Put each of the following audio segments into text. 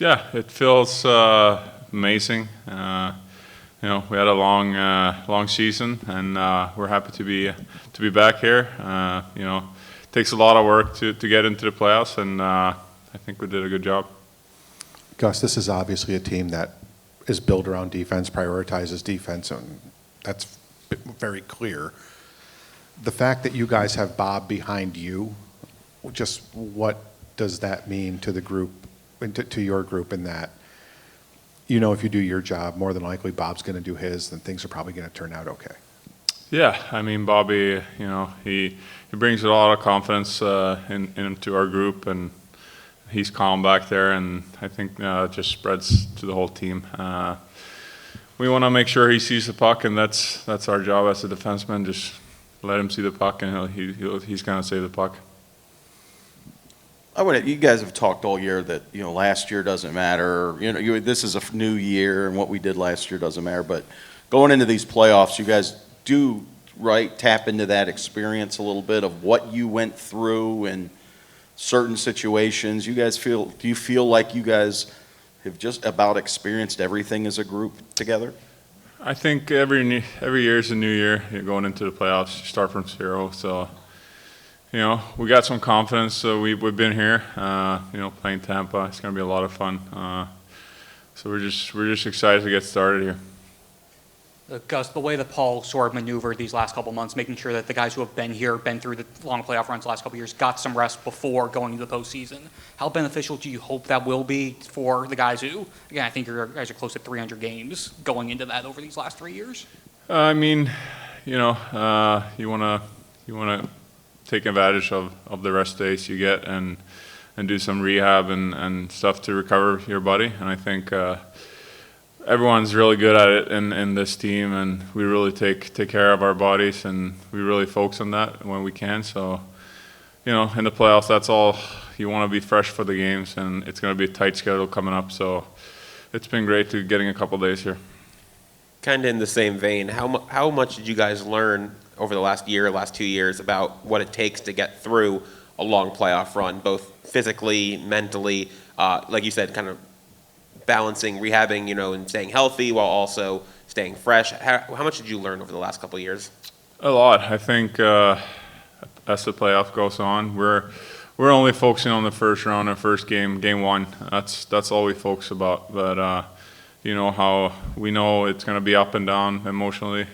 Yeah, it feels amazing. We had a long season, and we're happy to be back here. It takes a lot of work to get into the playoffs, and I think we did a good job. Gus, this is obviously a team that is built around defense, prioritizes defense, and that's very clear. The fact that you guys have Bob behind you, just what does that mean to the group, to your group, in that, if you do your job, more than likely Bob's going to do his, then things are probably going to turn out okay. Yeah, I mean, Bobby, he brings a lot of confidence into our group, and he's calm back there, and I think it just spreads to the whole team. We want to make sure he sees the puck, and that's our job as a defenseman. Just let him see the puck, and he's going to save the puck. You guys have talked all year that last year doesn't matter. This is a new year, and what we did last year doesn't matter. But going into these playoffs, you guys do tap into that experience a little bit of what you went through in certain situations. Do you feel like you guys have just about experienced everything as a group together? I think every year is a new year. You're going into the playoffs, you start from zero, so. We got some confidence. So we've been here, playing Tampa. It's going to be a lot of fun. So we're just excited to get started here. Gus, the way that Paul sort of maneuvered these last couple months, making sure that the guys who have been here, been through the long playoff runs the last couple years, got some rest before going to the postseason. How beneficial do you hope that will be for the guys who, again, I think you guys are close to 300 games going into that over these last 3 years? I mean, you want to take advantage of the rest days you get and do some rehab and stuff to recover your body. And I think everyone's really good at it in this team, and we really take care of our bodies, and we really focus on that when we can. So, in the playoffs, that's all. You want to be fresh for the games, and it's going to be a tight schedule coming up. So it's been great to getting a couple days here. Kind of in the same vein, how much did you guys learn over the last 2 years about what it takes to get through a long playoff run, both physically, mentally, like you said, kind of balancing, rehabbing, and staying healthy while also staying fresh? How much did you learn over the last couple of years? A lot. I think as the playoff goes on, we're only focusing on the first round and first game one. That's all we focus about. But how we know it's going to be up and down emotionally.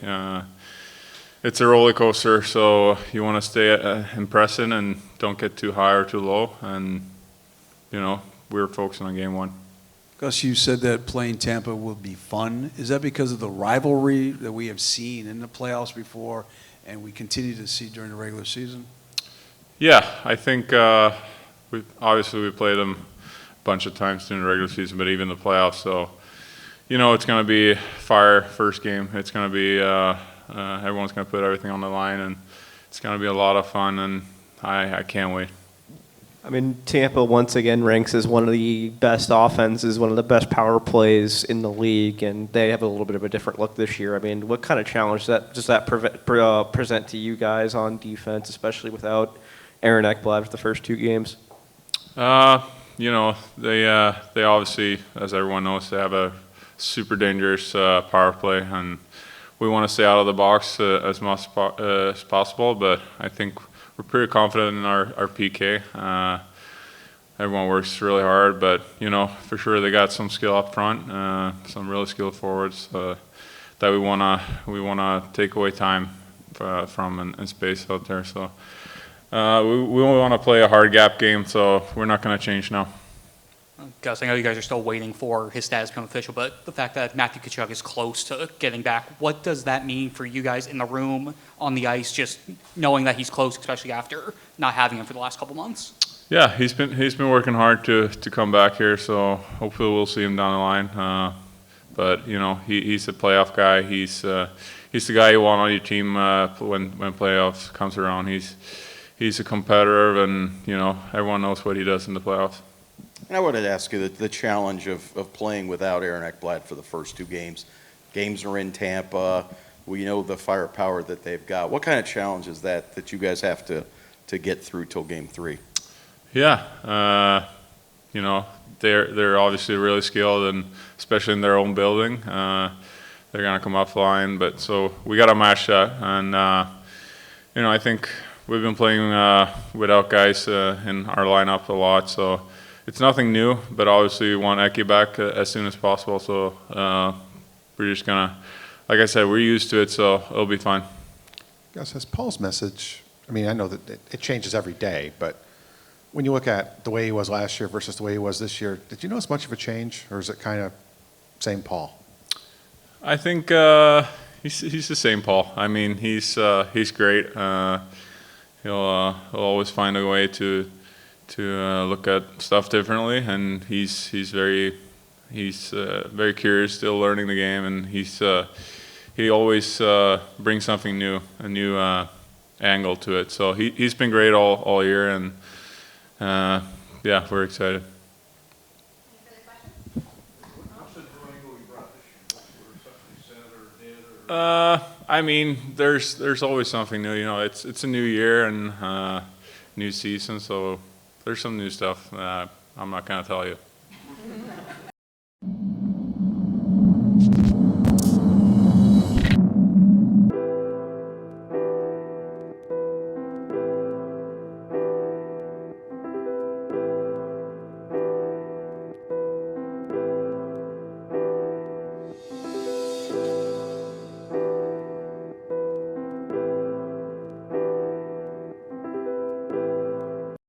It's a roller coaster, so you want to stay impressive and don't get too high or too low. And we're focusing on game one. Gus, you said that playing Tampa will be fun. Is that because of the rivalry that we have seen in the playoffs before and we continue to see during the regular season? Yeah, I think we played them a bunch of times during the regular season, but even the playoffs. So, it's going to be fire first game. It's going to be everyone's going to put everything on the line, and it's going to be a lot of fun, and I can't wait. I mean, Tampa once again ranks as one of the best offenses, one of the best power plays in the league, and they have a little bit of a different look this year. I mean, what kind of challenge does that present to you guys on defense, especially without Aaron Ekblad for the first 2 games? They obviously, as everyone knows, they have a super dangerous power play, and we want to stay out of the box as much as possible, but I think we're pretty confident in our PK. Everyone works really hard, but, for sure they got some skill up front, some really skilled forwards that we wanna take away time from and space out there. So we want to play a hard gap game, so we're not going to change now. Gus, I know you guys are still waiting for his status to become official, but the fact that Matthew Tkachuk is close to getting back, what does that mean for you guys in the room, on the ice, just knowing that he's close, especially after not having him for the last couple months? Yeah, he's been working hard to come back here, so hopefully we'll see him down the line. But he's a playoff guy. He's the guy you want on your team when playoffs comes around. He's a competitor, and everyone knows what he does in the playoffs. And I wanted to ask you the challenge of playing without Aaron Ekblad for the first 2 games. Games are in Tampa. We know the firepower that they've got. What kind of challenge is that you guys have to get through till game 3? Yeah, you know, they're obviously really skilled, and especially in their own building, they're gonna come up flying. But so we gotta match that, and you know, I think we've been playing without guys in our lineup a lot, so it's nothing new. But obviously, we want Eki back as soon as possible. So we're just gonna, like I said, we're used to it, so it'll be fine. Gus, has Paul's message, I mean, I know that it changes every day, but when you look at the way he was last year versus the way he was this year, did you notice much of a change, or is it kind of same Paul? I think he's the same Paul. I mean, he's great. He'll always find a way to look at stuff differently, and he's very curious, still learning the game, and he always brings something new, a new angle to it. So he's been great all year, and yeah, we're excited. I mean, there's always something new. You know, it's a new year and new season, so there's some new stuff. I'm not gonna tell you.